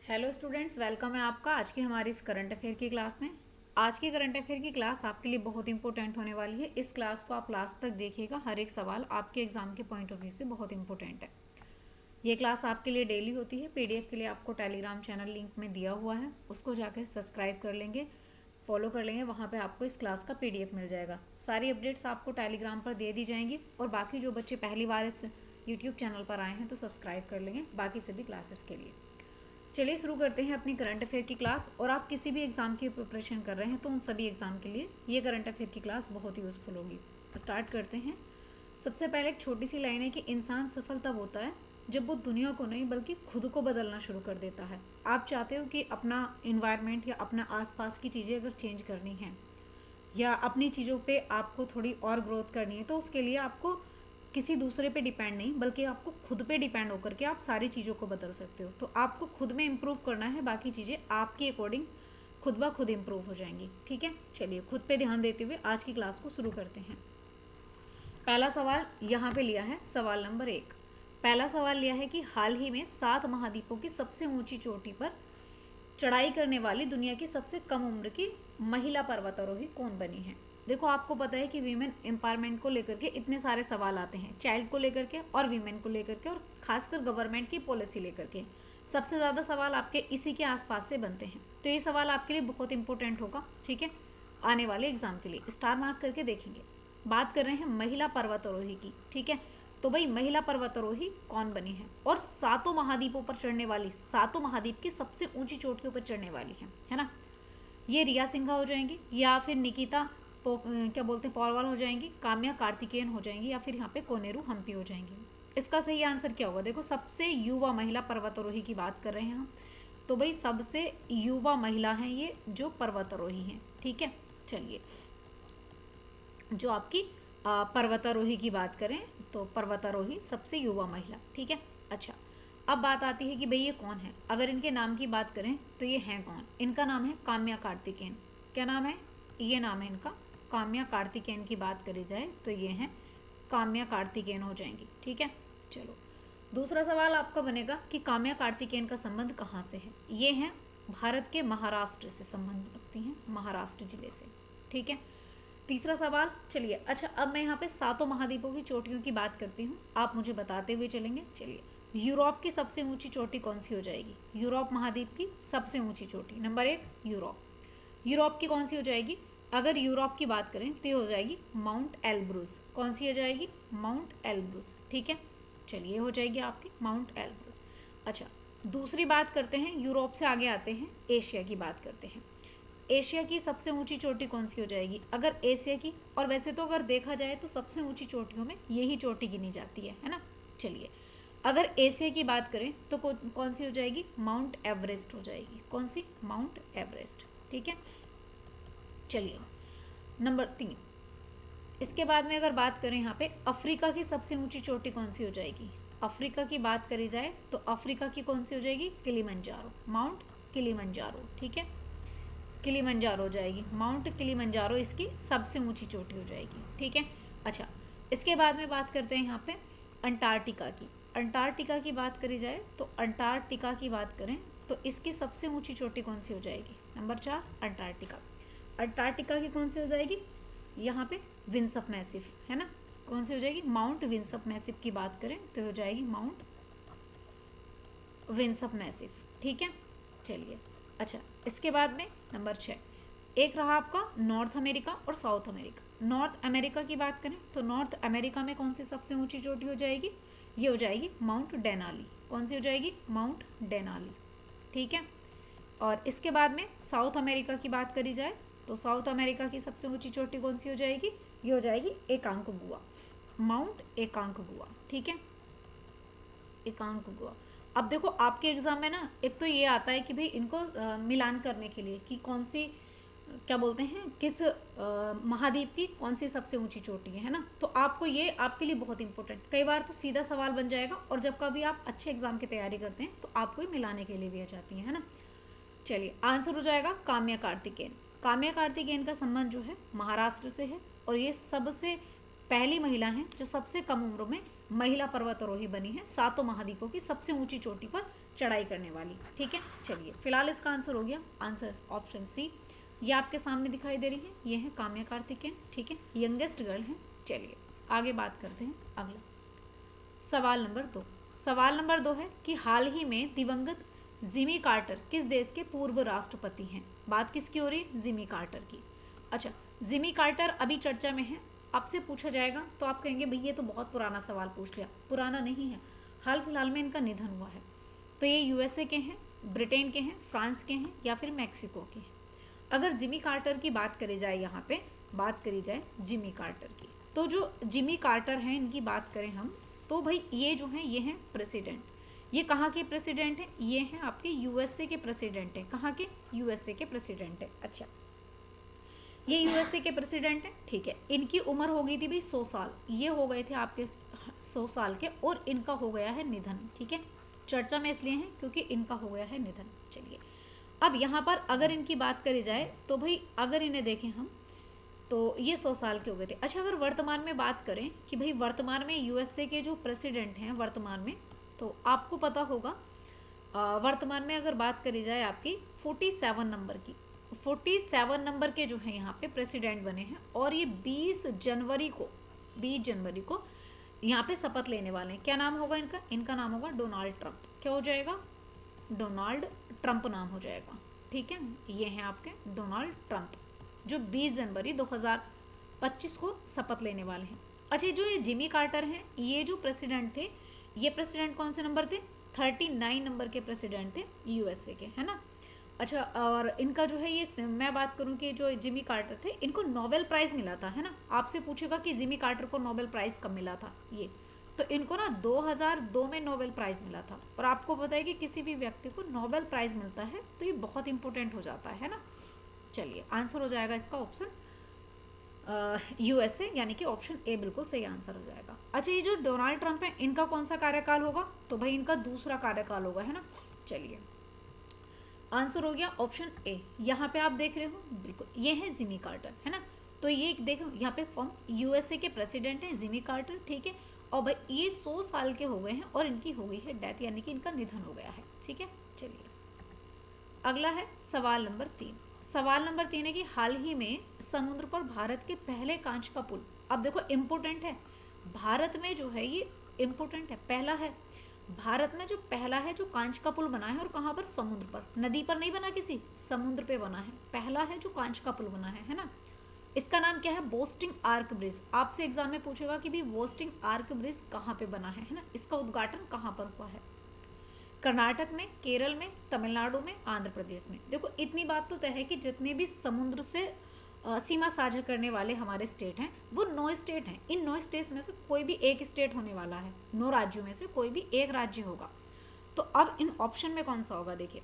Hello students, welcome है आपका आज की हमारी इस करंट अफेयर की क्लास में। आज की करंट अफेयर की क्लास आपके लिए बहुत इंपॉर्टेंट होने वाली है। इस क्लास को आप लास्ट तक देखिएगा, हर एक सवाल आपके एग्जाम के पॉइंट ऑफ व्यू से बहुत इंपॉर्टेंट है। ये क्लास आपके लिए डेली होती है। पीडीएफ के लिए आपको टेलीग्राम चैनल लिंक में दिया हुआ है, उसको जाकर सब्सक्राइब कर लेंगे, फॉलो कर लेंगे। वहाँ पे आपको इस क्लास का पीडीएफ मिल जाएगा। सारी अपडेट्स आपको टेलीग्राम पर दे दी जाएंगी। और बाकी जो बच्चे पहली बार इस यूट्यूब चैनल पर आए हैं तो सब्सक्राइब कर लेंगे बाकी सभी क्लासेस के लिए। चलिए शुरू करते हैं अपनी करंट अफेयर की क्लास। और आप किसी भी एग्ज़ाम की प्रिपरेशन कर रहे हैं तो उन सभी एग्ज़ाम के लिए ये करंट अफेयर की क्लास बहुत ही यूज़फुल होगी। स्टार्ट करते हैं। सबसे पहले एक छोटी सी लाइन है कि इंसान सफल तब होता है जब वो दुनिया को नहीं बल्कि खुद को बदलना शुरू कर देता है। आप चाहते हो कि अपना इन्वायरमेंट या अपना आसपास की चीज़ें अगर चेंज करनी है या अपनी चीज़ों पे आपको थोड़ी और ग्रोथ करनी है तो उसके लिए आपको किसी दूसरे पे डिपेंड नहीं बल्कि आपको खुद पे डिपेंड होकर के आप सारी चीज़ों को बदल सकते हो। तो आपको खुद में इम्प्रूव करना है, बाकी चीज़ें आपके अकॉर्डिंग खुद ब खुद इम्प्रूव हो जाएंगी। ठीक है, चलिए खुद पे ध्यान देते हुए आज की क्लास को शुरू करते हैं। पहला सवाल यहाँ पे लिया है, सवाल नंबर 1। पहला सवाल लिया है कि हाल ही में 7 महाद्वीपों की सबसे ऊंची चोटी पर चढ़ाई करने वाली दुनिया की सबसे कम उम्र की महिला पर्वतारोही कौन बनी है। देखो, आपको पता है कि वीमेन एम्पावरमेंट को लेकर के इतने सारे सवाल आते हैं, चाइल्ड को लेकर के और वीमेन को लेकर के, और खासकर गवर्नमेंट की पॉलिसी लेकर के सबसे ज़्यादा सवाल आपके इसी के आसपास से बनते हैं। तो ये सवाल आपके लिए बहुत इंपॉर्टेंट होगा। ठीक है, आने वाले एग्जाम के लिए स्टार मार्क करके देखेंगे। बात कर रहे हैं महिला पर्वतारोही की। ठीक है, तो भाई महिला पर्वतारोही कौन बनी है और सातों महाद्वीपों पर चढ़ने वाली, सातों महाद्वीप की सबसे ऊंची चोटियों पर चढ़ने वाली है ना। ये रिया सिंघा हो जाएंगी, या फिर निकिता क्या बोलते हैं पॉलवाल हो जाएंगी, काम्या कार्तिकेयन हो जाएंगी, या फिर यहाँ पे कोनेरू हम्पी हो जाएंगी। इसका सही आंसर क्या होगा? देखो, सबसे युवा महिला पर्वतारोही की बात कर रहे हैं हम, तो भाई सबसे युवा महिला है ये जो पर्वतारोही हैं। ठीक है, चलिए जो आपकी पर्वतारोही की बात करें तो पर्वतारोही सबसे युवा महिला। ठीक है, अच्छा अब बात आती है कि भाई ये कौन है। अगर इनके नाम की बात करें तो ये हैं कौन? इनका नाम है काम्या कार्तिकेयन। क्या नाम है? ये नाम है इनका काम्या कार्तिकेयन। की बात करी जाए तो ये हैं काम्या कार्तिकेयन हो जाएंगी। ठीक है, चलो दूसरा सवाल आपका बनेगा कि काम्या कार्तिकेयन का संबंध कहाँ से है। ये हैं भारत के महाराष्ट्र से संबंध रखती हैं, महाराष्ट्र जिले से। ठीक है, तीसरा सवाल, चलिए अच्छा अब मैं यहाँ पे सातों महाद्वीपों की चोटियों की बात करती हूँ, आप मुझे बताते हुए चलेंगे। चलिए, यूरोप की सबसे ऊंची चोटी कौन सी हो जाएगी? यूरोप महाद्वीप की सबसे ऊंची चोटी नंबर 1 यूरोप। यूरोप की कौन सी हो जाएगी? अगर यूरोप की बात करें तो ये हो जाएगी माउंट एल्ब्रूज। कौन सी हो जाएगी? Mount Elburz. ठीक है, चलिए हो जाएगी आपकी माउंट एल्ब्रूज। अच्छा, दूसरी बात करते हैं, यूरोप से आगे आते हैं, एशिया की बात करते हैं। एशिया की सबसे ऊंची चोटी कौन सी हो जाएगी? अगर एशिया की, और वैसे तो अगर देखा जाए तो सबसे ऊंची चोटियों में यही चोटी गिनी जाती है ना। चलिए, अगर एशिया की बात करें तो कौन सी हो जाएगी? माउंट एवरेस्ट हो जाएगी। कौन सी? Mount Everest. ठीक है, चलिए नंबर 3। इसके बाद में अगर बात करें यहाँ पे अफ्रीका की सबसे ऊंची चोटी कौन सी हो जाएगी? अफ्रीका की बात करी जाए तो अफ्रीका की कौन सी हो जाएगी? Kilimanjaro, mount Kilimanjaro. ठीक है, किलिमंजारो हो जाएगी, माउंट किलिमंजारो इसकी सबसे ऊंची चोटी हो जाएगी। ठीक है, अच्छा इसके बाद में बात करते हैं यहाँ पे अंटार्कटिका की। अंटार्कटिका की बात करी जाए तो अंटार्कटिका की बात करें तो इसकी सबसे ऊंची चोटी कौन सी हो जाएगी? Number 4 Antarctica. अंटार्कटिका की कौन सी हो जाएगी? यहाँ पे विंस ऑफ मैसिफ है ना। कौन सी हो जाएगी? माउंट विंस ऑफ मैसिफ की बात करें तो हो जाएगी माउंट विंस ऑफ मैसिफ। ठीक है, चलिए अच्छा इसके बाद में नंबर 6 एक रहा आपका नॉर्थ अमेरिका और साउथ अमेरिका। नॉर्थ अमेरिका की बात करें तो नॉर्थ अमेरिका में कौन सी सबसे ऊंची चोटी हो जाएगी? ये हो जाएगी माउंट डेनाली। कौन सी हो जाएगी? Mount Denali. ठीक है, और इसके बाद में साउथ अमेरिका की बात करी जाए तो साउथ अमेरिका की सबसे ऊंची चोटी कौन सी हो जाएगी? ये हो जाएगी एकांकगुआ, माउंट एकांकगुआ। ठीक है, एकांकगुआ। अब देखो आपके एग्जाम में ना एक तो ये आता है कि भाई इनको मिलान करने के लिए कि कौन सी क्या बोलते हैं किस महाद्वीप की कौन सी सबसे ऊंची चोटी है ना। तो आपको ये आपके लिए बहुत इंपॉर्टेंट, कई बार तो सीधा सवाल बन जाएगा और जब कभी आप अच्छे एग्जाम की तैयारी करते हैं तो आपको ये मिलाने के लिए भी आ जाती है ना। चलिए आंसर हो जाएगा काम्या कार्तिकेयन। काम्या कार्तिकेयन का संबंध जो है महाराष्ट्र से है और ये सबसे पहली महिला हैं जो सबसे कम उम्र में महिला पर्वतारोही बनी है, सातों महाद्वीपों की सबसे ऊंची चोटी पर चढ़ाई करने वाली। ठीक है, चलिए फिलहाल इसका आंसर हो गया, आंसर ऑप्शन सी। ये आपके सामने दिखाई दे रही है, ये है काम्या कार्तिकेयन। ठीक है, यंगेस्ट गर्ल है। चलिए आगे बात करते हैं अगला सवाल नंबर 2। सवाल नंबर 2 है कि हाल ही में दिवंगत जिमी कार्टर किस देश के पूर्व राष्ट्रपति हैं। बात किसकी हो रही है, जिमी कार्टर की। अच्छा, जिमी कार्टर अभी चर्चा में है, आपसे पूछा जाएगा तो आप कहेंगे भाई ये तो बहुत पुराना सवाल पूछ लिया। पुराना नहीं है, हाल फिलहाल में इनका निधन हुआ है। तो ये यूएसए के हैं, ब्रिटेन के हैं, फ्रांस के हैं या फिर मैक्सिको के हैं। अगर जिमी कार्टर की बात करी जाए, यहाँ पे बात करी जाए जिमी कार्टर की, तो जो जिमी कार्टर हैं इनकी बात करें हम, तो भाई ये जो हैं ये हैं प्रेसिडेंट। ये कहाँ के प्रेसिडेंट हैं, ये हैं आपके यूएसए के प्रेसिडेंट हैं। कहाँ के, यूएसए के प्रेसिडेंट हैं। अच्छा, ये यूएसए के प्रेसिडेंट हैं। ठीक है, इनकी उम्र हो गई थी भाई 100 साल, ये हो गए थे आपके 100 साल के, और इनका हो गया है निधन। ठीक है, चर्चा में इसलिए है क्योंकि इनका हो गया है निधन। चलिए अब यहाँ पर अगर इनकी बात करी जाए तो भाई अगर इन्हें देखें हम तो ये 100 साल के हो गए थे। अच्छा, अगर वर्तमान में बात करें कि भाई वर्तमान में यूएसए के जो प्रेसिडेंट हैं वर्तमान में, तो आपको पता होगा वर्तमान में अगर बात करी जाए आपकी 47 नंबर की, 47 नंबर के जो हैं यहाँ पे प्रेसिडेंट बने हैं, और ये 20 जनवरी को यहाँ पे शपथ लेने वाले हैं। क्या नाम होगा इनका, इनका नाम होगा डोनाल्ड ट्रंप। क्या हो जाएगा, डोनाल्ड ट्रंप नाम हो जाएगा। ठीक है, ये हैं आपके डोनाल्ड ट्रंप जो 20 जनवरी 2025 को शपथ लेने वाले हैं। अच्छा, जो ये जिमी कार्टर हैं, ये जो प्रेसिडेंट थे, ये प्रेसिडेंट कौन से नंबर थे, 39 नंबर के प्रेसिडेंट थे यूएसए के, है ना। अच्छा, और इनका जो है ये, मैं बात करूं कि जो जिमी कार्टर थे इनको नोबेल प्राइज़ मिला था, है ना। आपसे पूछेगा कि जिमी कार्टर को नोबेल प्राइज़ कब मिला था, ये तो इनको ना 2002 में नोबेल प्राइज़ मिला था। और आपको पता है कि किसी भी व्यक्ति को नोबेल प्राइज़ मिलता है तो ये बहुत इंपॉर्टेंट हो जाता है ना। चलिए आंसर हो जाएगा इसका ऑप्शन यूएसए, यानी कि ऑप्शन ए बिल्कुल सही आंसर हो जाएगा। अच्छा, ये जो डोनाल्ड ट्रंप है इनका कौन सा कार्यकाल होगा, तो भाई इनका दूसरा कार्यकाल होगा, है ना। चलिए आंसर हो गया ऑप्शन ए। यहाँ पे आप देख रहे हो बिल्कुल ये है जिमी कार्टर, है ना। तो ये देखो यहाँ पे फॉर्म यूएसए के प्रेसिडेंट है जिमी कार्टर। ठीक है, और भाई ये 100 साल के हो गए हैं और इनकी हो गई है डेथ, यानी कि इनका निधन हो गया है। ठीक है, चलिए अगला है सवाल नंबर 3। सवाल नंबर 3 है कि हाल ही में समुद्र पर भारत के पहले कांच का पुल, अब देखो इम्पोर्टेंट है, भारत में जो है ये इम्पोर्टेंट है, पहला है भारत में जो पहला है जो कांच का पुल बना है, और कहाँ पर, समुद्र पर, नदी पर नहीं बना किसी, समुद्र पे बना है, पहला है जो कांच का पुल बना है ना। इसका नाम क्या है, बोस्टिंग आर्क ब्रिज। आपसे एग्जाम में पूछेगा कि भी बोस्टिंग आर्क ब्रिज कहाँ पे बना है ना, इसका उद्घाटन कहाँ पर हुआ है, कर्नाटक में, केरल में, तमिलनाडु में, आंध्र प्रदेश में। देखो इतनी बात तो तय है कि जितने भी समुद्र से सीमा साझा करने वाले हमारे स्टेट हैं वो 9 स्टेट हैं। इन 9 स्टेट्स में से कोई भी एक स्टेट होने वाला है, 9 राज्यों में से कोई भी एक राज्य होगा। तो अब इन ऑप्शन में कौन सा होगा, देखिए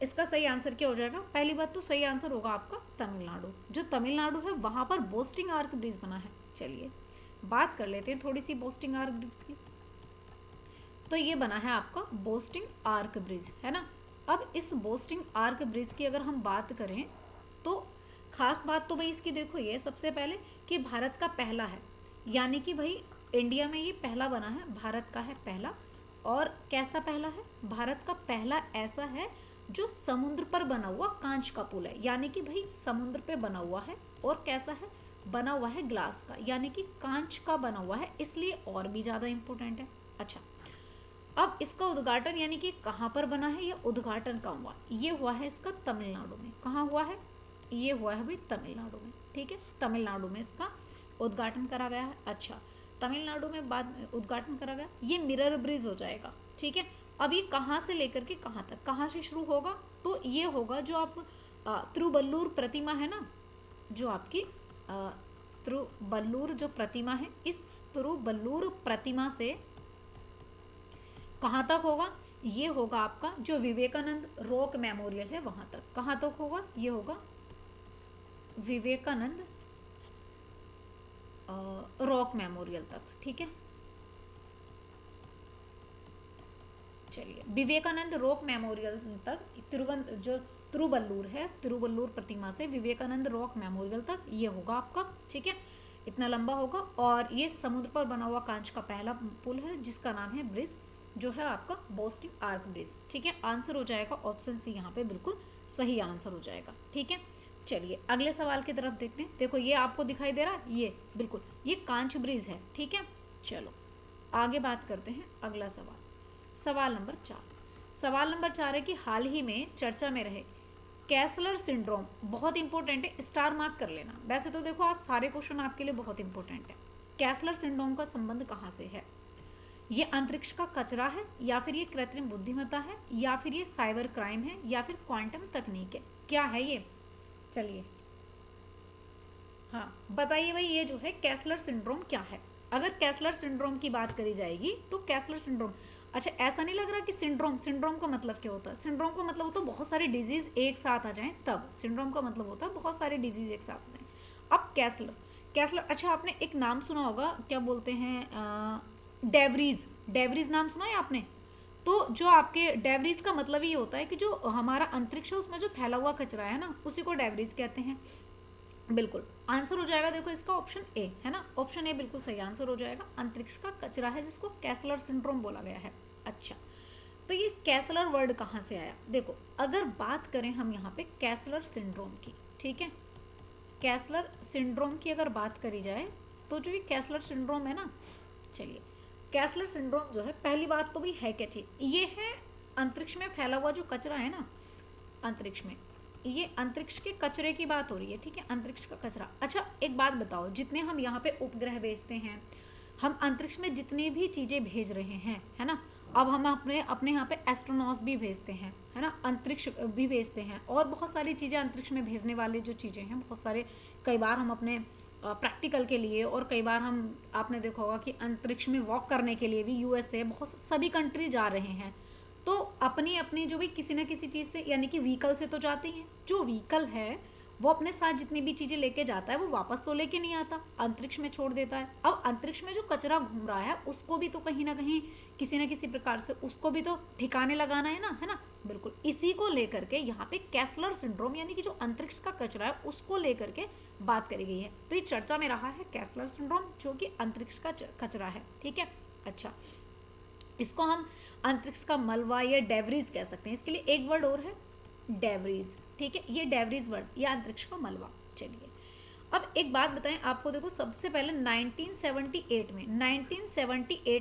इसका सही आंसर क्या हो जाएगा। पहली बात तो सही आंसर होगा आपका तमिलनाडु। जो तमिलनाडु है वहाँ पर बोस्टिंग आर्क ब्रिज बना है। चलिए बात कर लेते हैं थोड़ी सी बोस्टिंग आर्क ब्रिज की। तो ये बना है आपका बोस्टिंग आर्क ब्रिज, है ना। अब इस बोस्टिंग आर्क ब्रिज की अगर हम बात करें तो खास बात तो भाई इसकी देखो ये सबसे पहले कि भारत का पहला है, यानी कि भाई इंडिया में ये पहला बना है, भारत का है पहला। और कैसा पहला है, भारत का पहला ऐसा है जो समुद्र पर बना हुआ कांच का पुल है, यानी कि भाई समुद्र पे बना हुआ है। और कैसा है, बना हुआ है ग्लास का, यानी कि कांच का बना हुआ है, इसलिए और भी ज़्यादा इम्पोर्टेंट है। अच्छा, अब इसका उद्घाटन यानी कि कहाँ पर बना है, या उद्घाटन कहाँ हुआ, ये हुआ है इसका तमिलनाडु में। कहाँ हुआ है, ये हुआ है भाई तमिलनाडु में। ठीक है, तमिलनाडु में इसका उद्घाटन करा गया है। अच्छा, तमिलनाडु में बाद उद्घाटन करा गया, ये मिरर ब्रिज हो जाएगा। ठीक है, अब ये कहाँ से लेकर के कहाँ तक, कहाँ से शुरू होगा, तो ये होगा जो आप तिरुवल्लुर प्रतिमा है ना, जो आपकी तिरुवल्लुर जो प्रतिमा है, इस तिरुवल्लुर प्रतिमा से कहाँ तक होगा, ये होगा आपका जो विवेकानंद रॉक मेमोरियल है वहाँ तक। कहाँ तक होगा, ये होगा विवेकानंद रॉक मेमोरियल तक। ठीक है, चलिए विवेकानंद रॉक मेमोरियल तक, जो तिरुवल्लुर है, तिरुवल्लुर प्रतिमा से विवेकानंद रॉक मेमोरियल तक ये होगा आपका। ठीक है, इतना लंबा होगा। और ये समुद्र पर बना हुआ कांच का पहला पुल है जिसका नाम है ब्रिज जो है आपका बोस्टिंग आर्क ब्रिज। ठीक है, आंसर हो जाएगा ऑप्शन सी यहाँ पे बिल्कुल सही आंसर हो जाएगा। ठीक है, चलिए अगले सवाल की तरफ देखते हैं। देखो ये आपको दिखाई दे रहा है, ये बिल्कुल ये कांच ब्रिज है। ठीक है, चलो आगे बात करते हैं। अगला सवाल, सवाल नंबर 4। सवाल नंबर 4 है कि हाल ही में चर्चा में रहे कैसलर सिंड्रोम, बहुत इंपॉर्टेंट है, स्टार मार्क कर लेना। वैसे तो देखो आज सारे क्वेश्चन आपके लिए बहुत इंपॉर्टेंट है। कैसलर सिंड्रोम का संबंध कहाँ से है? ये अंतरिक्ष का कचरा है, या फिर ये कृत्रिम बुद्धिमत्ता है, या फिर ये साइबर क्राइम है, या फिर क्वांटम तकनीक है? क्या है ये? चलिए हाँ बताइए भाई, ये जो है कैसलर सिंड्रोम क्या है? अगर कैसलर सिंड्रोम की बात करी जाएगी तो कैसलर सिंड्रोम, अच्छा ऐसा नहीं लग रहा कि सिंड्रोम, सिंड्रोम का मतलब क्या होता है? सिंड्रोम का मतलब होता है बहुत सारे डिजीज एक साथ आ जाएं, तब सिंड्रोम का मतलब होता है बहुत सारे डिजीज एक साथ आ जाएं। अब कैसलर, कैसलर, अच्छा आपने एक नाम सुना होगा, क्या बोलते हैं, डेवरीज, डेवरीज नाम सुना है आपने? तो जो आपके डेवरीज का मतलब ये होता है कि जो हमारा अंतरिक्ष है उसमें जो फैला हुआ कचरा है ना, उसी को डेवरीज कहते हैं। बिल्कुल आंसर हो जाएगा देखो इसका ऑप्शन ए, है ना, ऑप्शन ए बिल्कुल सही आंसर हो जाएगा। अंतरिक्ष का कचरा है जिसको कैसलर सिंड्रोम बोला गया है। अच्छा, तो ये कैसलर वर्ड कहाँ से आया? देखो अगर बात करें हम यहाँ पे कैसलर सिंड्रोम की, ठीक है, कैसलर सिंड्रोम की अगर बात करी जाए तो जो ये कैसलर सिंड्रोम है ना, चलिए कैसलर सिंड्रोम जो है, पहली बात तो भी है क्या, ठीक ये है अंतरिक्ष में फैला हुआ जो कचरा है ना, अंतरिक्ष में, ये अंतरिक्ष के कचरे की बात हो रही है। ठीक है, अंतरिक्ष का कचरा। अच्छा एक बात बताओ, जितने हम यहाँ पे उपग्रह भेजते हैं, हम अंतरिक्ष में जितनी भी चीज़ें भेज रहे हैं, है ना, अब हम अपने अपने यहाँ पे एस्ट्रोनॉट्स भी भेजते हैं, है ना, अंतरिक्ष भी भेजते हैं, और बहुत सारी चीज़ें अंतरिक्ष में भेजने वाली जो चीज़ें हैं बहुत सारे, कई बार हम अपने प्रैक्टिकल के लिए, और कई बार हम, आपने देखा होगा कि अंतरिक्ष में वॉक करने के लिए भी यूएसए, बहुत सभी कंट्री जा रहे हैं। तो अपनी अपनी जो भी किसी ना किसी चीज़ से, यानी कि व्हीकल से तो जाते ही हैं। जो व्हीकल है वो अपने साथ जितनी भी चीज़ें लेके जाता है वो वापस तो लेके नहीं आता, अंतरिक्ष में छोड़ देता है। अब अंतरिक्ष में जो कचरा घूम रहा है उसको भी तो कहीं ना कहीं किसी न किसी प्रकार से उसको भी तो ठिकाने लगाना है ना, बिल्कुल इसी को लेकर के यहाँ पे कैसलर सिंड्रोम, यानी कि जो अंतरिक्ष का कचरा है उसको लेकर के बात करी गई है। तो ये चर्चा में रहा है कैसलर सिंड्रोम, जो कि अंतरिक्ष का कचरा है। ठीक है, अच्छा इसको हम अंतरिक्ष का मलबा या डेवरीज कह सकते हैं। इसके लिए एक वर्ड और है, डेवरीज। ठीक है, ये डेवरीज वर्ड या अंतरिक्ष का मलबा। चलिए अब एक बात बताएं आपको, देखो सबसे पहले 1978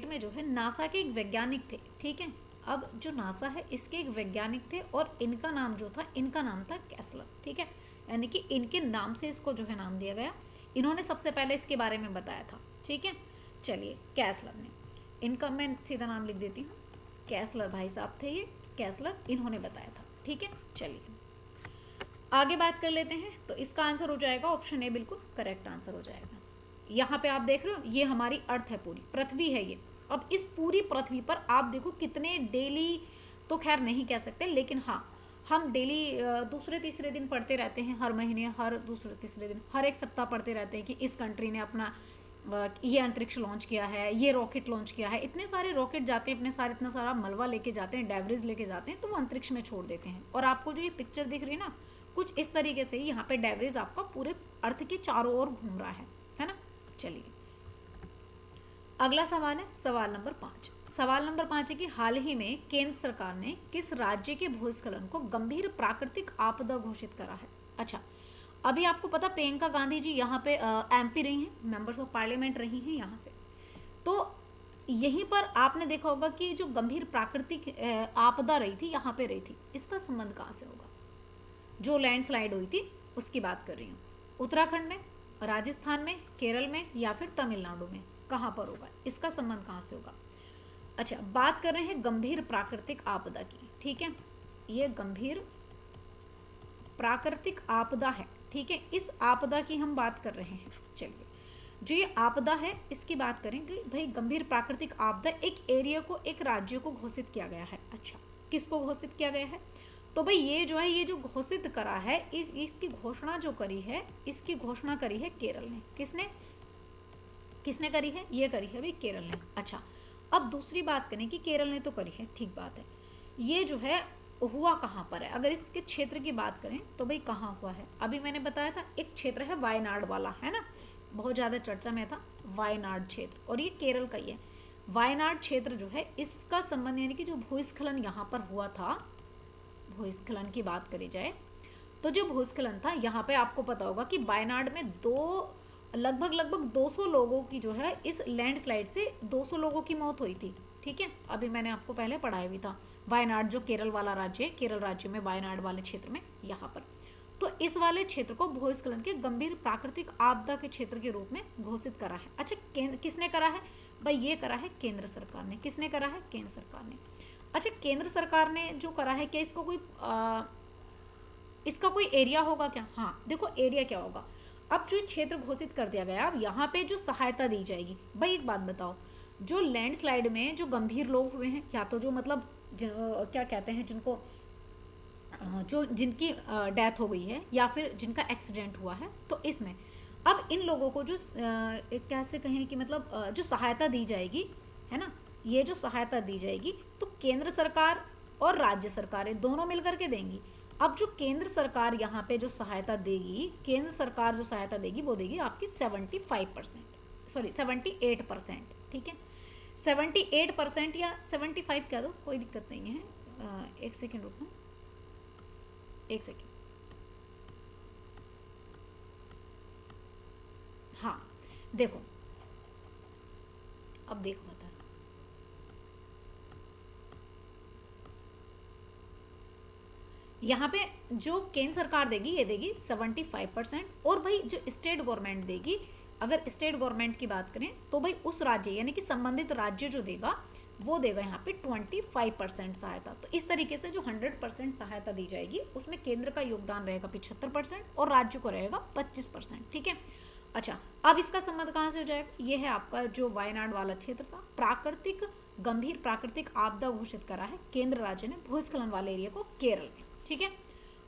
में जो है नासा के एक वैज्ञानिक थे। ठीक है, अब जो नासा है इसके एक वैज्ञानिक थे, और इनका नाम जो था, इनका नाम था कैसलर। ठीक है, यानी कि इनके नाम से इसको जो है नाम दिया गया। इन्होंने सबसे पहले इसके बारे में बताया था। ठीक है, चलिए कैसलर ने, इनका मैं सीधा नाम लिख देती हूँ, कैसलर भाई साहब थे ये, कैसलर, इन्होंने बताया था। ठीक है, चलिए आगे बात कर लेते हैं। तो इसका आंसर हो जाएगा ऑप्शन ए, बिल्कुल करेक्ट आंसर हो जाएगा। यहाँ पे आप देख रहे हो ये हमारी अर्थ है, पूरी पृथ्वी है ये। अब इस पूरी पृथ्वी पर आप देखो कितने डेली, तो खैर नहीं कह सकते, लेकिन हाँ हम डेली दूसरे तीसरे दिन पढ़ते रहते हैं, हर महीने, हर दूसरे तीसरे दिन, हर एक सप्ताह पढ़ते रहते हैं कि इस कंट्री ने अपना ये अंतरिक्ष लॉन्च किया है, ये रॉकेट लॉन्च किया है। इतने सारे रॉकेट जाते हैं, अपने सारे इतना सारा मलबा लेके जाते हैं, डेवरीज लेके जाते हैं, तो वो अंतरिक्ष में छोड़ देते हैं। और आपको जो ये पिक्चर दिख रही है ना, कुछ इस तरीके से यहाँ पे डेवरीज आपका पूरे अर्थ के चारों ओर घूम रहा है ना। चलिए अगला सवाल है सवाल नंबर 5। सवाल नंबर 5 है कि हाल ही में केंद्र सरकार ने किस राज्य के भूस्खलन को गंभीर प्राकृतिक आपदा घोषित करा है? अच्छा अभी आपको पता प्रियंका गांधी जी यहाँ पे एमपी रही हैं, मेंबर्स ऑफ पार्लियामेंट रही हैं यहाँ से। तो यहीं पर आपने देखा होगा कि जो गंभीर प्राकृतिक आपदा रही थी, यहाँ पे रही थी, इसका संबंध कहाँ से होगा? जो लैंडस्लाइड हुई थी उसकी बात कर रही हूँ। उत्तराखंड में, राजस्थान में, केरल में, या फिर तमिलनाडु में, कहाँ पर होगा? इसका संबंध कहाँ से होगा? अच्छा बात कर रहे हैं गंभीर प्राकृतिक आपदा की। ठीक है, ये गंभीर प्राकृतिक आपदा है। ठीक है, इस आपदा की हम बात कर रहे हैं। चलिए जो ये आपदा है इसकी बात करेंगे। भाई गंभीर प्राकृतिक आपदा, एक एरिया को, एक राज्य को घोषित किया गया है। अच्छा किसको घोषित किया गया है? तो भाई ये जो है, ये जो घोषित करा है, इसकी घोषणा जो करी है, इसकी घोषणा करी है केरल ने। किसने करी है? ये करी है भाई केरल ने। अच्छा अब दूसरी बात करें कि केरल ने तो करी है, ठीक बात है, ये जो है हुआ कहाँ पर है? अगर इसके क्षेत्र की बात करें तो भाई कहाँ हुआ है? अभी मैंने बताया था एक क्षेत्र है वायनाड वाला, है ना, बहुत ज़्यादा चर्चा में था वायनाड क्षेत्र, और ये केरल का ही है। वायनाड क्षेत्र जो है इसका संबंध यानी कि जो भूस्खलन यहाँ पर हुआ था, भूस्खलन की बात करी जाए तो जो भूस्खलन था यहाँ पे आपको पता होगा कि वायनाड में लगभग 200 लोगों की जो है इस लैंडस्लाइड से 200 लोगों की मौत हुई थी। ठीक है, अभी मैंने आपको पहले पढ़ाया भी था। वायनाड जो केरल वाला राज्य है, केरल राज्य में वायनाड वाले क्षेत्र में यहाँ पर, तो इस वाले क्षेत्र को भूस्खलन के गंभीर प्राकृतिक आपदा के क्षेत्र के रूप में घोषित करा है। अच्छा, किसने करा है भाई? ये करा है केंद्र सरकार ने। किसने करा है? केंद्र सरकार ने। अच्छा, केंद्र सरकार ने जो करा है, क्या इसका कोई एरिया होगा क्या? हाँ, देखो एरिया क्या होगा। अब जो क्षेत्र घोषित कर दिया गया, अब यहाँ पे जो सहायता दी जाएगी, भाई एक बात बताओ, जो लैंडस्लाइड में जो गंभीर लोग हुए हैं, या तो जो मतलब क्या कहते हैं जिनको जिनकी डेथ हो गई है या फिर जिनका एक्सीडेंट हुआ है, तो इसमें अब इन लोगों को जो कैसे कहें कि मतलब जो सहायता दी जाएगी, है ना, ये जो सहायता दी जाएगी तो केंद्र सरकार और राज्य सरकारें दोनों मिलकर के देंगी। अब जो केंद्र सरकार यहाँ पे जो सहायता देगी, केंद्र सरकार जो सहायता देगी वो देगी आपकी 78%। ठीक है, 78% या 75 कह दो, कोई दिक्कत नहीं है। एक सेकेंड रुको, एक सेकेंड। हाँ देखो, अब देखो बता, यहाँ पे जो केंद्र सरकार देगी ये देगी 75%, और भाई जो स्टेट गवर्नमेंट देगी, अगर स्टेट गवर्नमेंट की बात करें तो भाई उस राज्य यानी कि संबंधित राज्य जो देगा वो देगा यहाँ पे 25% सहायता। तो इस तरीके से जो 100% सहायता दी जाएगी उसमें केंद्र का योगदान रहेगा 75% और राज्य को रहेगा 25%। ठीक है। अच्छा, अब इसका संबंध कहाँ से हो जाएगा? ये है आपका जो वायनाड वाला क्षेत्र था, गंभीर प्राकृतिक आपदा घोषित करा है केंद्र राज्य ने भूस्खलन वाले एरिया को, केरल में। ठीक है,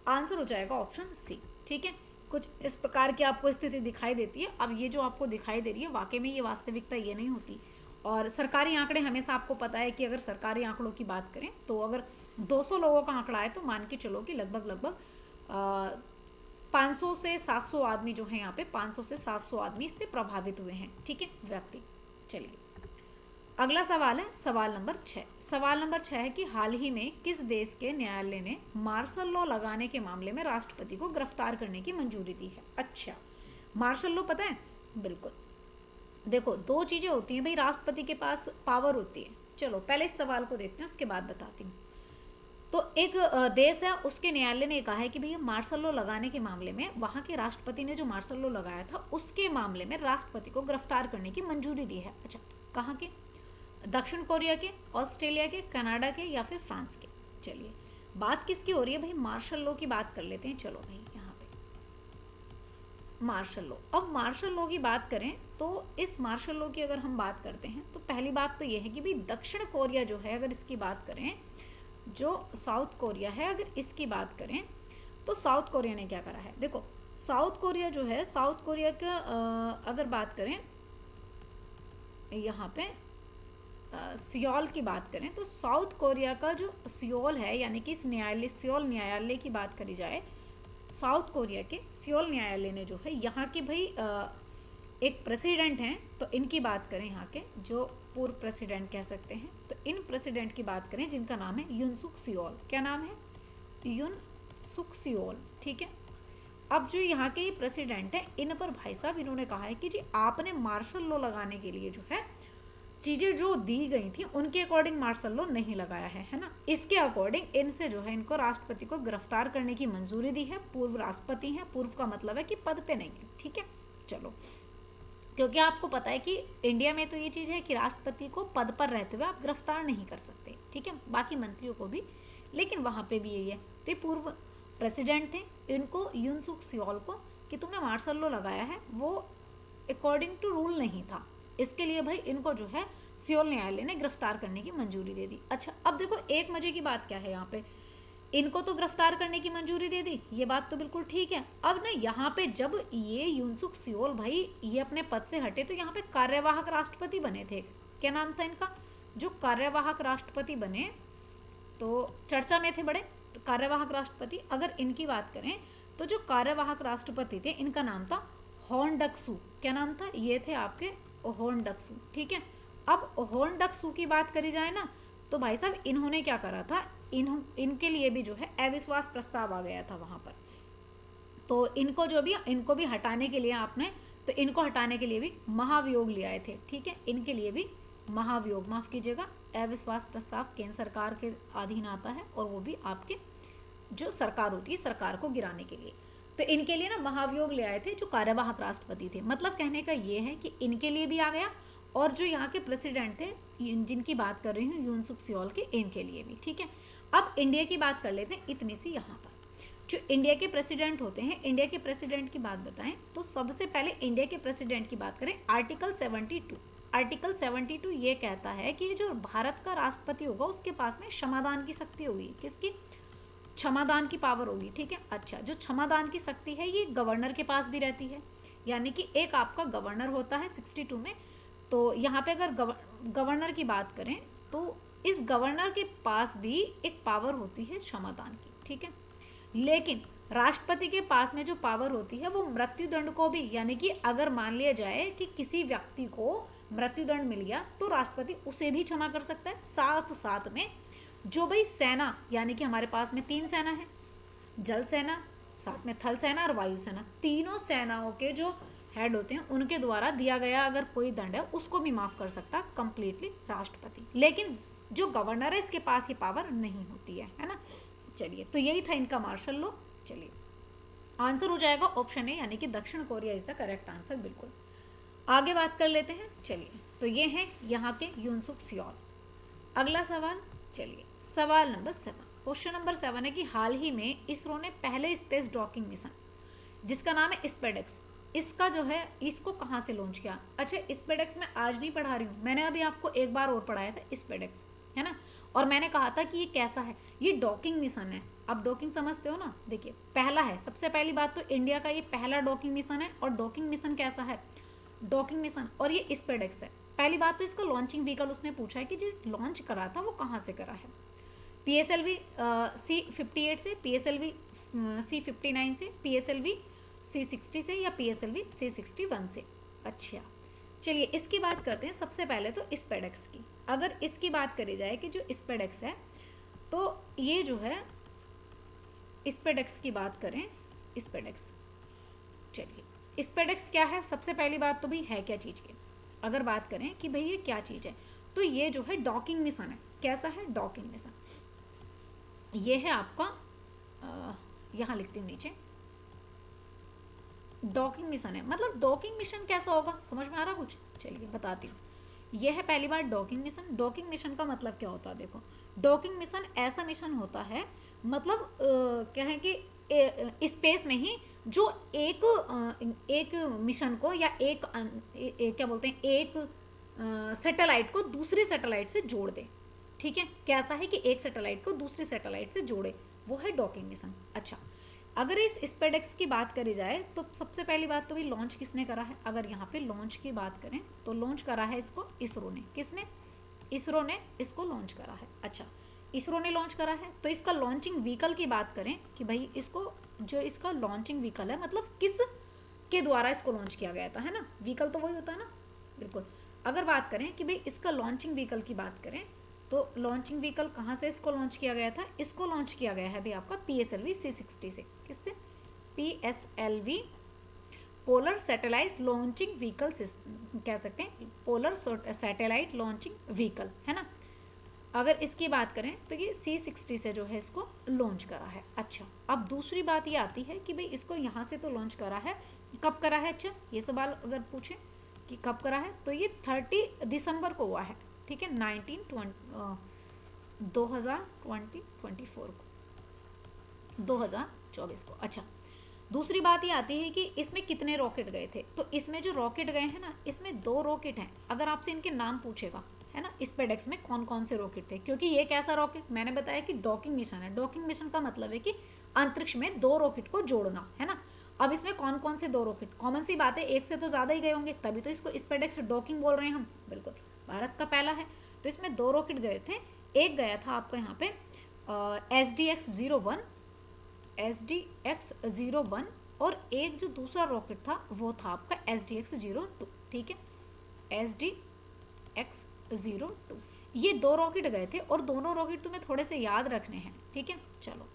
आंसर हो जाएगा ऑप्शन सी। ठीक है, कुछ इस प्रकार की आपको स्थिति दिखाई देती है। अब ये जो आपको दिखाई दे रही है वाकई में ये वास्तविकता ये नहीं होती, और सरकारी आंकड़े हमेशा आपको पता है कि अगर सरकारी आंकड़ों की बात करें तो अगर 200 लोगों का आंकड़ा है तो मान के चलो कि लगभग 500 से 700 आदमी जो है यहाँ पे 500 से 700 आदमी इससे प्रभावित हुए हैं। ठीक है, व्यक्ति। चलिए अगला सवाल है सवाल नंबर 6। सवाल नंबर 6 है कि हाल ही में किस देश के न्यायालय ने मार्शल लॉ लगाने के मामले में राष्ट्रपति को गिरफ्तार करने की मंजूरी दी है? अच्छा, मार्शल लॉ पता है? बिल्कुल। देखो, दो चीजें होती हैं भाई, राष्ट्रपति के पास पावर होती है। चलो पहले इस सवाल को देखते हैं, उसके बाद बताती हूँ। तो एक देश है, उसके न्यायालय ने कहा है कि भैया मार्शल लॉ लगाने के मामले में, वहाँ के राष्ट्रपति ने जो मार्शल लॉ लगाया था उसके मामले में राष्ट्रपति को गिरफ्तार करने की मंजूरी दी है। अच्छा, कहाँ के? दक्षिण कोरिया के, ऑस्ट्रेलिया के, कनाडा के या फिर फ्रांस के? चलिए बात किसकी हो रही है भाई? मार्शल लॉ की बात कर लेते हैं। चलो भाई यहाँ पे मार्शल लॉ। अब मार्शल लॉ की बात करें तो इस मार्शल लॉ की अगर हम बात करते हैं तो पहली बात तो ये है कि भाई दक्षिण कोरिया जो है, अगर इसकी बात करें, जो साउथ कोरिया है अगर इसकी बात करें तो साउथ कोरिया ने क्या करा है? देखो साउथ कोरिया जो है, साउथ कोरिया का अगर बात करें यहाँ पे सियोल की बात करें तो साउथ कोरिया का जो सियोल है, यानी कि इस न्यायालय सियोल न्यायालय की बात करी जाए, साउथ कोरिया के सियोल न्यायालय ने जो है यहाँ के भाई एक प्रेसिडेंट हैं, तो इनकी बात करें, यहाँ के जो पूर्व प्रेसिडेंट कह सकते हैं, तो इन प्रेसिडेंट की बात करें जिनका नाम है यून सुक सियोल। क्या नाम है? यून सुक सियोल। ठीक है। अब जो यहाँ के प्रेसिडेंट हैं, इन पर भाई साहब इन्होंने कहा है कि जी आपने मार्शल लॉ लगाने के लिए जो है चीज़ें जो दी गई थी उनके अकॉर्डिंग मार्शल लॉ नहीं लगाया है ना, इसके अकॉर्डिंग इनसे जो है इनको राष्ट्रपति को गिरफ्तार करने की मंजूरी दी है। पूर्व राष्ट्रपति हैं, पूर्व का मतलब है कि पद पे नहीं है। ठीक है। चलो, क्योंकि आपको पता है कि इंडिया में तो ये चीज़ है कि राष्ट्रपति को पद पर रहते हुए आप गिरफ्तार नहीं कर सकते। ठीक है, बाकी मंत्रियों को भी, लेकिन वहाँ पे भी यही है। तो ये पूर्व प्रेसिडेंट थे, इनको यून सुक सियोल को कि तुमने मार्शल लॉ लगाया है वो अकॉर्डिंग टू रूल नहीं था, इसके लिए भाई इनको जो है सियोल न्यायालय ने गिरफ्तार करने की मंजूरी दे दी। अच्छा, अब देखो एक मजे की बात क्या है यहाँ पे, इनको तो गिरफ्तार करने की मंजूरी दे दी, ये बात तो बिल्कुल ठीक है। अब ना यहाँ पे जब ये यून सुक सियोल भाई ये अपने पद से हटे तो यहाँ पे कार्यवाहक राष्ट्रपति बने थे। क्या नाम था इनका? जो कार्यवाहक राष्ट्रपति बने तो चर्चा में थे बड़े कार्यवाहक राष्ट्रपति। अगर इनकी बात करें तो जो कार्यवाहक राष्ट्रपति थे इनका नाम था होनडक्सू। क्या नाम था? ये थे आपके होनडक्सू। ठीक है, अब होर्नडक सू की बात करी जाए ना, तो भाई साहब इन्होंने क्या करा था, इनके लिए भी जो है अविश्वास प्रस्ताव आ गया था वहां पर। तो इनको भी हटाने के लिए आपने, तो इनको हटाने के लिए भी महाभियोग ले आए थे, ठीक है, इनके लिए भी महाभियोग, माफ कीजिएगा, अविश्वास प्रस्ताव केंद्र सरकार के अधीन आता है, और वो भी आपके जो सरकार होती है, सरकार को गिराने के लिए। तो इनके लिए ना महाभियोग ले आए थे जो कार्यवाहक राष्ट्रपति थे। मतलब कहने का ये है कि इनके लिए भी आ गया, और जो यहाँ के प्रेसिडेंट थे जिनकी बात कर रही हूँ यून सुक सियोल के, इनके लिए भी, ठीक है। अब इंडिया की बात कर लेते हैं इतनी सी यहाँ पर। जो इंडिया के प्रेसिडेंट होते हैं, इंडिया के प्रेसिडेंट की बात बताएं तो सबसे पहले इंडिया के प्रेसिडेंट की बात करें, आर्टिकल 72। आर्टिकल 72 ये कहता है कि जो भारत का राष्ट्रपति होगा उसके पास में क्षमादान की शक्ति होगी। किसकी? क्षमादान की पावर होगी, ठीक है। अच्छा, जो क्षमादान की शक्ति है ये गवर्नर के पास भी रहती है, यानी कि एक आपका गवर्नर होता है 62 में। तो यहाँ पे अगर गवर्नर की बात करें तो इस गवर्नर के पास भी एक पावर होती है क्षमादान की, ठीक है। लेकिन राष्ट्रपति के पास में जो पावर होती है वो मृत्युदंड को भी, यानी कि अगर मान लिया जाए कि किसी व्यक्ति को मृत्युदंड मिल गया तो राष्ट्रपति उसे भी क्षमा कर सकता है। साथ साथ में जो भाई सेना, यानी कि हमारे पास में 3 सेना है, जल सेना, साथ में थल सेना और वायु सेना, तीनों सेनाओं के जो हेड होते हैं उनके द्वारा दिया गया अगर कोई दंड है उसको भी माफ कर सकता कंप्लीटली राष्ट्रपति। लेकिन जो गवर्नर है इसके पास ये पावर नहीं होती है ना। चलिए, तो यही था इनका मार्शल लॉ। चलिए, आंसर हो जाएगा ऑप्शन ए, यानी कि दक्षिण Korea is the correct answer. बिल्कुल, आगे बात कर लेते हैं। चलिए, तो ये है यहाँ के यून सुक सियोल। अगला सवाल, चलिए सवाल नंबर 7, क्वेश्चन नंबर 7 है कि हाल ही में इसरो ने पहले स्पेस डॉकिंग मिशन जिसका नाम है स्पेडेक्स, इसका जो है इसको कहाँ से लॉन्च किया। अच्छा, स्पेडेक्स मैं आज नहीं पढ़ा रही हूँ, मैंने अभी आपको एक बार और पढ़ाया था स्पेडेक्स, है ना। और मैंने कहा था कि ये कैसा है, ये डॉकिंग मिशन है। अब डॉकिंग समझते हो ना। देखिए, पहला है, सबसे पहली बात तो इंडिया का ये पहला डॉकिंग मिशन है। और डॉकिंग मिशन कैसा है, डॉकिंग मिशन, और ये स्पेडेक्स है। पहली बात तो इसका लॉन्चिंग व्हीकल उसने पूछा है कि जो लॉन्च करा था वो कहाँ से करा है। PSLV C-58 से, PSLV C-59 से, PSLV C-60 से, या PSLV C-61 से। अच्छा, चलिए इसकी बात करते हैं। सबसे पहले तो स्पेडेक्स की अगर इसकी बात करी जाए कि जो स्पेडेक्स है, तो ये जो है स्पेडेक्स की बात करें, स्पेडेक्स, चलिए स्पेडेक्स क्या है। सबसे पहली बात तो भाई है क्या चीज़ की, अगर बात करें कि भाई ये क्या चीज़ है, तो ये जो है डॉकिंग मिशन है। कैसा है, डॉकिंग मिशन। ये है आपका, यहाँ लिखती हूँ नीचे, डॉकिंग मिशन है। मतलब डॉकिंग मिशन कैसा होगा, समझ में आ रहा कुछ? चलिए बताती हूँ। यह है पहली बार डॉकिंग मिशन। डॉकिंग मिशन का मतलब क्या होता है, देखो, डॉकिंग मिशन ऐसा मिशन होता है, मतलब क्या है कि स्पेस में ही जो एक मिशन को या क्या बोलते हैं, एक सैटेलाइट को दूसरी सैटेलाइट से जोड़ दे, ठीक है। कैसा है कि एक सैटेलाइट को दूसरी सैटेलाइट से जोड़े, वो है डॉकिंग मिशन। अच्छा, अगर इस स्पेडेक्स की बात करी जाए तो सबसे पहली बात तो भाई लॉन्च किसने करा है। अगर यहाँ पे लॉन्च की बात करें तो लॉन्च करा है इसको इसरो ने। किसने? इसरो ने इसको लॉन्च करा है। अच्छा, इसरो ने लॉन्च करा है, तो इसका लॉन्चिंग व्हीकल की बात करें कि भाई इसको, जो इसका लॉन्चिंग व्हीकल है, मतलब किस के द्वारा इसको लॉन्च किया गया था, है ना। व्हीकल तो वही होता है ना, बिल्कुल। अगर बात करें कि भाई इसका लॉन्चिंग व्हीकल की बात करें तो लॉन्चिंग व्हीकल कहाँ से इसको लॉन्च किया गया था, इसको लॉन्च किया गया है भाई आपका PSLV C-60 से। किससे? PSLV, polar satellite launching vehicle system कह सकते हैं, पोलर सैटेलाइट लॉन्चिंग व्हीकल, है ना। अगर इसकी बात करें तो ये C-60 से जो है इसको लॉन्च करा है। अच्छा, अब दूसरी बात ये आती है कि भाई इसको यहाँ से तो लॉन्च करा है, कब करा है। अच्छा, ये सवाल अगर पूछें कि कब करा है, तो ये 30 दिसंबर को हुआ है, ठीक है, 2024 को। अच्छा, दूसरी बात ये आती है कि इसमें कितने रॉकेट गए थे। तो इसमें जो रॉकेट गए हैं ना, इसमें 2 रॉकेट हैं। अगर आपसे इनके नाम पूछेगा, है ना, स्पेडेक्स में कौन कौन से रॉकेट थे, क्योंकि ये कैसा रॉकेट, मैंने बताया कि डॉकिंग मिशन है। डॉकिंग मिशन का मतलब है कि अंतरिक्ष में 2 रॉकेट को जोड़ना, है ना। अब इसमें कौन कौन से 2 रॉकेट, कॉमन सी बात है, एक से तो ज़्यादा ही गए होंगे, तभी तो इसको स्पेडेक्स डॉकिंग बोल रहे हैं हम। बिल्कुल, भारत का पहला है, तो इसमें 2 रॉकेट गए थे। एक गया था आपका यहाँ पे SDX-01 और एक जो दूसरा रॉकेट था वो था आपका SDX-02, ठीक है, SDX 02। ये 2 रॉकेट गए थे और दोनों रॉकेट तुम्हें थोड़े से याद रखने हैं, ठीक है। चलो,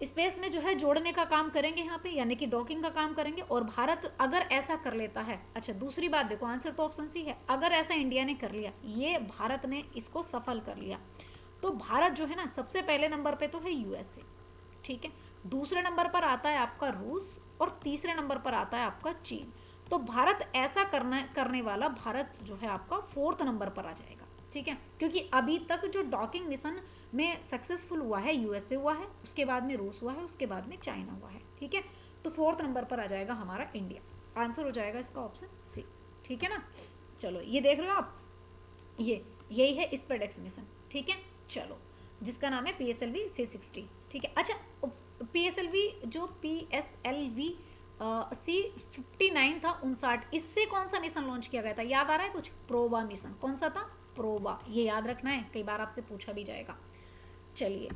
स्पेस में जो है जोड़ने का काम करेंगे यहाँ पे, यानी कि डॉकिंग का काम करेंगे। और भारत अगर ऐसा कर लेता है, अच्छा दूसरी बात देखो, आंसर तो ऑप्शन सी है, अगर ऐसा इंडिया ने कर लिया, ये भारत ने इसको सफल कर लिया, तो भारत जो है ना सबसे पहले नंबर पे तो है यूएसए, ठीक है। दूसरे नंबर पर आता है आपका रूस और तीसरे नंबर पर आता है आपका चीन। तो भारत ऐसा करने वाला भारत जो है आपका 4th नंबर पर आ जाएगा, ठीक है। क्योंकि अभी तक जो डॉकिंग मिशन में सक्सेसफुल हुआ है यूएसए हुआ है, उसके बाद में रूस हुआ है, उसके बाद में चाइना हुआ है, ठीक है। तो 4th नंबर पर आ जाएगा हमारा इंडिया। आंसर हो जाएगा इसका ऑप्शन सी, ठीक है ना। चलो ये देख रहे हो आप, यही है स्पेडेक्स मिशन, ठीक है। चलो, जिसका नाम है PSLV C60, ठीक है। अच्छा, PSLV जो PSLV C59 था 59, इससे कौन सा मिशन लॉन्च किया गया था, याद आ रहा है कुछ? PROBA mission. कौन सा था? प्रोबा। ये याद रखना है, कई बार आपसे पूछा भी जाएगा। चलिए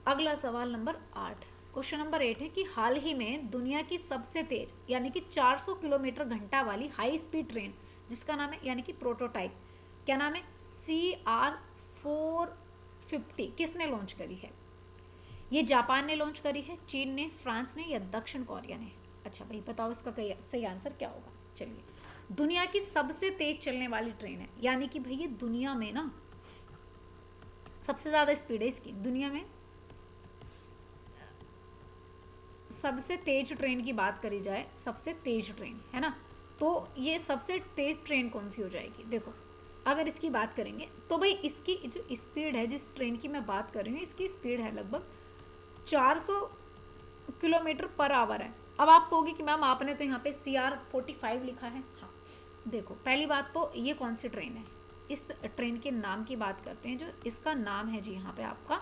अगला सवाल नंबर 8। क्वेश्चन नंबर 8 है कि हाल ही में दुनिया की सबसे तेज यानी कि 400 किलोमीटर घंटा वाली हाई स्पीड ट्रेन, जिसका नाम है यानी कि प्रोटोटाइप, क्या नाम है? CR450 किसने लॉन्च करी है? ये जापान ने लॉन्च करी है, चीन ने, फ्रांस ने या दक्षिण कोरिया ने? अच्छा भाई बताओ इसका सही आंसर क्या होगा। चलिए, दुनिया की सबसे तेज चलने वाली ट्रेन है, यानी कि भाई ये दुनिया में ना सबसे ज्यादा स्पीड है इसकी, दुनिया में सबसे तेज ट्रेन की बात करी जाए, सबसे तेज ट्रेन है ना, तो ये सबसे तेज ट्रेन कौन सी हो जाएगी? देखो, अगर इसकी बात करेंगे तो भाई इसकी जो स्पीड है, जिस ट्रेन की मैं बात कर रही हूँ, इसकी स्पीड है लगभग 400 किलोमीटर पर आवर है। अब आप कहोगे कि मैम आपने तो यहाँ पे CR45 लिखा है। हाँ देखो, पहली बात तो ये कौन सी ट्रेन है, इस ट्रेन के नाम की बात करते हैं। जो इसका नाम है जी यहाँ पे आपका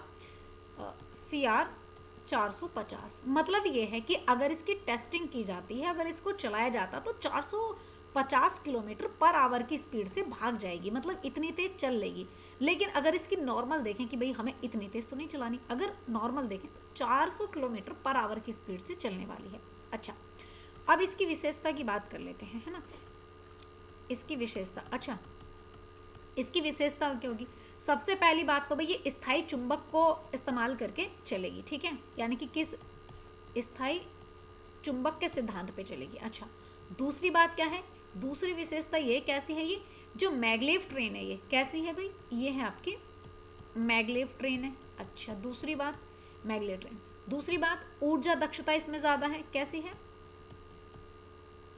CR450। मतलब ये है कि अगर इसकी टेस्टिंग की जाती है, अगर इसको चलाया जाता तो 450 किलोमीटर पर आवर की स्पीड से भाग जाएगी, मतलब इतनी तेज चल लेगी। लेकिन अगर इसकी नॉर्मल देखें कि भाई हमें इतनी तेज तो नहीं चलानी, अगर नॉर्मल देखें तो 400 किलोमीटर पर आवर की स्पीड से चलने वाली है। अच्छा, अब इसकी विशेषता की बात कर लेते हैं, है ना। इसकी विशेषता, अच्छा इसकी विशेषता क्या होगी? सबसे पहली बात तो भाई ये स्थायी चुंबक को इस्तेमाल करके चलेगी, ठीक है, यानी कि किस स्थायी चुंबक के सिद्धांत पे चलेगी। अच्छा, दूसरी बात क्या है? दूसरी विशेषता ये कैसी है? ये जो मैगलेव ट्रेन है, ये कैसी है भाई? ये है आपकी मैगलेव ट्रेन है। अच्छा, दूसरी बात मैगलेव ट्रेन। दूसरी बात, ऊर्जा दक्षता इसमें ज़्यादा है, कैसी है?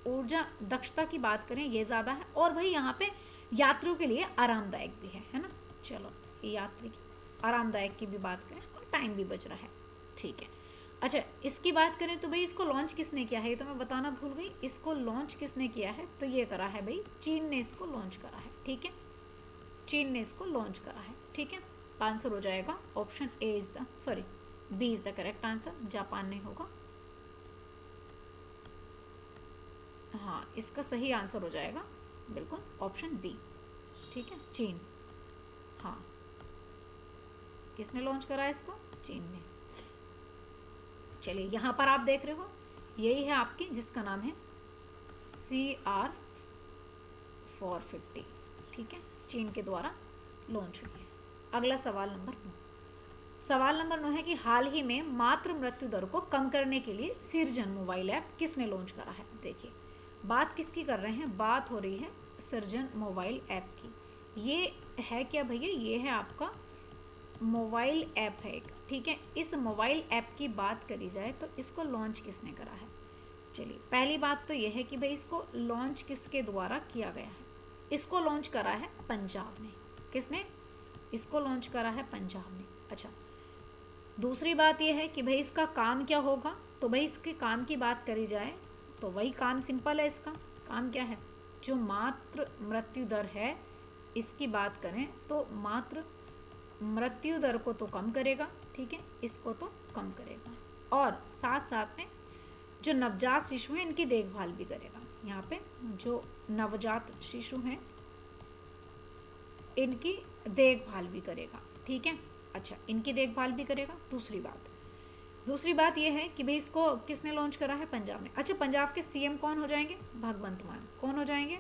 ऊर्जा दक्षता की बात करें ये ज़्यादा है, और भाई यहाँ पे यात्रियों के लिए आरामदायक भी है ना। चलो, यात्री की आरामदायक की भी बात करें और टाइम भी बच रहा है, ठीक है। अच्छा, इसकी बात करें तो भाई इसको लॉन्च किसने किया है, ये तो मैं बताना भूल गई। इसको लॉन्च किसने किया है? तो ये करा है भाई चीन ने, इसको लॉन्च करा है, ठीक है। चीन ने इसको लॉन्च करा है, ठीक है। आंसर हो जाएगा option A is the sorry B is the correct answer, Japan नहीं होगा। हाँ, इसका सही आंसर हो जाएगा बिल्कुल ऑप्शन बी, ठीक है, चीन। हाँ, किसने लॉन्च करा है इसको? चीन ने। चलिए, यहाँ पर आप देख रहे हो यही है आपकी, जिसका नाम है CR450, ठीक है, चीन के द्वारा लॉन्च हुई है। अगला सवाल नंबर 9। सवाल नंबर 9 है कि हाल ही में मातृ मृत्यु दर को कम करने के लिए सृजन मोबाइल ऐप किसने लॉन्च करा है? देखिए, बात किसकी कर रहे हैं? बात हो रही है सृजन मोबाइल ऐप की। ये है क्या भैया? ये है आपका मोबाइल ऐप है एक, ठीक है। इस मोबाइल ऐप की बात करी जाए तो इसको लॉन्च किसने करा है? चलिए, पहली बात तो ये है कि भाई इसको लॉन्च किसके द्वारा किया गया है? इसको लॉन्च करा है पंजाब ने। किसने इसको लॉन्च करा है? पंजाब ने। अच्छा, दूसरी बात यह है कि भाई इसका काम क्या होगा? तो भाई इसके काम की बात करी जाए तो वही काम सिंपल है। इसका काम क्या है? जो मातृ मृत्यु दर है, इसकी बात करें तो मातृ मृत्यु दर को तो कम करेगा, ठीक है, इसको तो कम करेगा, और साथ साथ में जो नवजात शिशु हैं इनकी देखभाल भी करेगा। यहाँ पे जो नवजात शिशु हैं इनकी देखभाल भी करेगा, ठीक है। अच्छा, इनकी देखभाल भी करेगा। दूसरी बात यह है कि भाई इसको किसने लॉन्च करा है? पंजाब ने। अच्छा, पंजाब के CM कौन हो जाएंगे? भगवंत मान। कौन हो जाएंगे?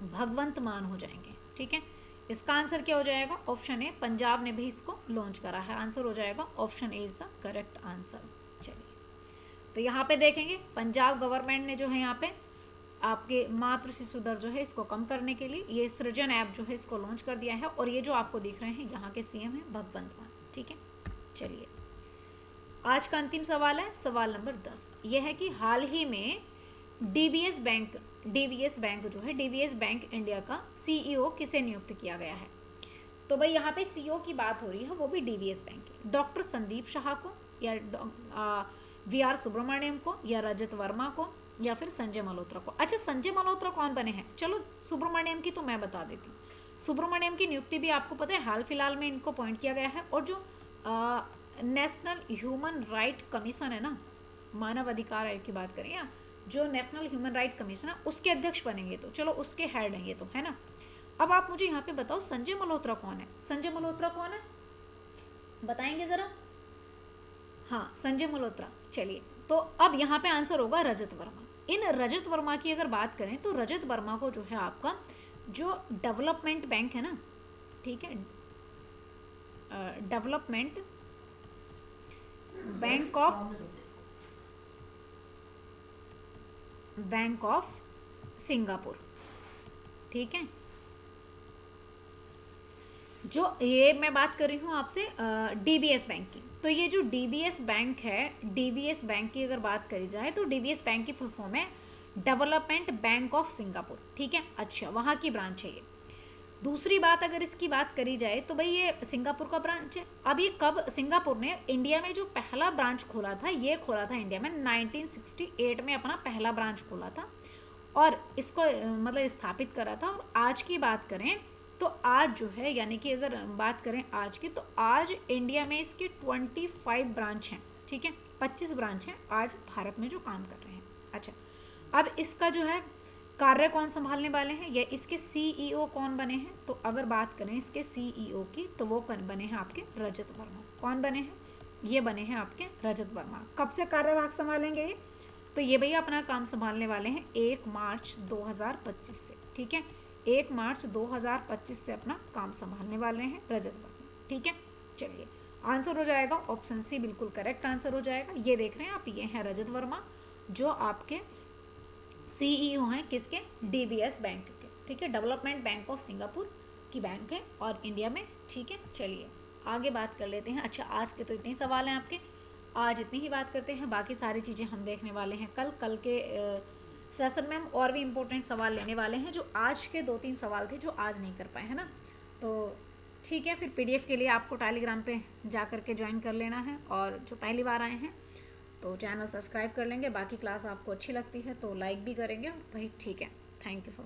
भगवंत मान हो जाएंगे। ठीक है, इसका आंसर क्या हो जाएगा? ऑप्शन ए, पंजाब ने भी इसको लॉन्च करा है। आंसर हो जाएगा option A is the correct answer. चलिए, तो यहाँ पे देखेंगे पंजाब गवर्नमेंट ने जो है यहाँ पे आपके मातृ शिशु दर जो है इसको कम करने के लिए ये सृजन ऐप जो है इसको लॉन्च कर दिया है। और ये जो आपको दिख रहे हैं यहाँ के सीएम है भगवंत मान। ठीक है, चलिए आज का अंतिम सवाल है सवाल नंबर 10। यह है कि हाल ही में डीबीएस बैंक जो है डीबीएस बैंक इंडिया का सीईओ किसे नियुक्त किया गया है? तो भाई यहाँ पे सीईओ की बात हो रही है, वो भी डीबीएस बैंक की। डॉक्टर संदीप शाह को, या वीआर सुब्रमण्यम को, या रजत वर्मा को, या फिर संजय मल्होत्रा को। अच्छा, संजय मल्होत्रा कौन बने हैं? चलो सुब्रमण्यम की तो मैं बता देती हूँ। सुब्रमण्यम की नियुक्ति भी आपको पता है हाल फिलहाल में इनको अपॉइंट किया गया है। और जो नेशनल ह्यूमन राइट कमीशन है ना, मानव अधिकार आयोग की बात करें, या जो नेशनल ह्यूमन राइट कमीशन है उसके अध्यक्ष बनेंगे। तो चलो उसके हेड हैं ये तो, है ना। अब आप मुझे यहाँ पे बताओ संजय मल्होत्रा कौन है? संजय मल्होत्रा कौन है, बताएंगे जरा? हाँ, संजय मल्होत्रा। चलिए, तो अब यहाँ पे आंसर होगा रजत वर्मा। इन रजत वर्मा की अगर बात करें तो रजत वर्मा को जो है आपका जो डेवलपमेंट बैंक है ना, ठीक है, डेवलपमेंट बैंक ऑफ सिंगापुर, ठीक है, जो ये मैं बात कर रही हूँ आपसे डीबीएस बैंक की। तो ये जो डीबीएस बैंक है, डीबीएस बैंक की अगर बात करी जाए तो डीबीएस बैंक की फुल फॉर्म है डेवलपमेंट बैंक ऑफ सिंगापुर। ठीक है, अच्छा, वहाँ की ब्रांच है ये। दूसरी बात अगर इसकी बात करी जाए तो भाई ये सिंगापुर का ब्रांच है। अब ये कब सिंगापुर ने इंडिया में जो पहला ब्रांच खोला था, ये खोला था इंडिया में 1968 में अपना पहला ब्रांच खोला था और इसको मतलब स्थापित करा था। और आज की बात करें तो आज जो है, यानी कि अगर बात करें आज की, तो आज इंडिया में इसके 25 ब्रांच हैं। ठीक है, 25 ब्रांच हैं आज भारत में जो काम कर रहे हैं। अच्छा, अब इसका जो है कार्य कौन संभालने वाले हैं, या इसके सीईओ कौन बने हैं? तो अगर बात करें इसके सीईओ की तो वो बने हैं आपके रजत वर्मा। कौन बने हैं? ये बने हैं आपके रजत वर्मा। कब से कार्यभार संभालेंगे ये? तो ये भैया अपना काम संभालने वाले हैं 1 मार्च 2025 से। ठीक है, 1 मार्च 2025 से अपना काम संभालने वाले हैं रजत वर्मा। ठीक है, चलिए आंसर हो जाएगा ऑप्शन सी, बिल्कुल करेक्ट आंसर हो जाएगा। ये देख रहे हैं आप, ये हैं रजत वर्मा जो आपके सीईओ हैं किसके? डीबीएस बैंक के। ठीक है, डेवलपमेंट बैंक ऑफ सिंगापुर की बैंक है और इंडिया में। ठीक है, चलिए आगे बात कर लेते हैं। अच्छा, आज के तो इतने ही सवाल हैं आपके, आज इतनी ही बात करते हैं। बाकी सारी चीज़ें हम देखने वाले हैं कल के सेशन में। हम और भी इम्पोर्टेंट सवाल लेने वाले हैं, जो आज के 2-3 सवाल थे जो आज नहीं कर पाए, है ना। तो ठीक है, फिर पीडीएफ के लिए आपको टेलीग्राम पे जा करके ज्वाइन कर लेना है। और जो पहली बार आए हैं तो चैनल सब्सक्राइब कर लेंगे। बाकी क्लास आपको अच्छी लगती है तो लाइक भी करेंगे। भाई ठीक है, थैंक यू फॉर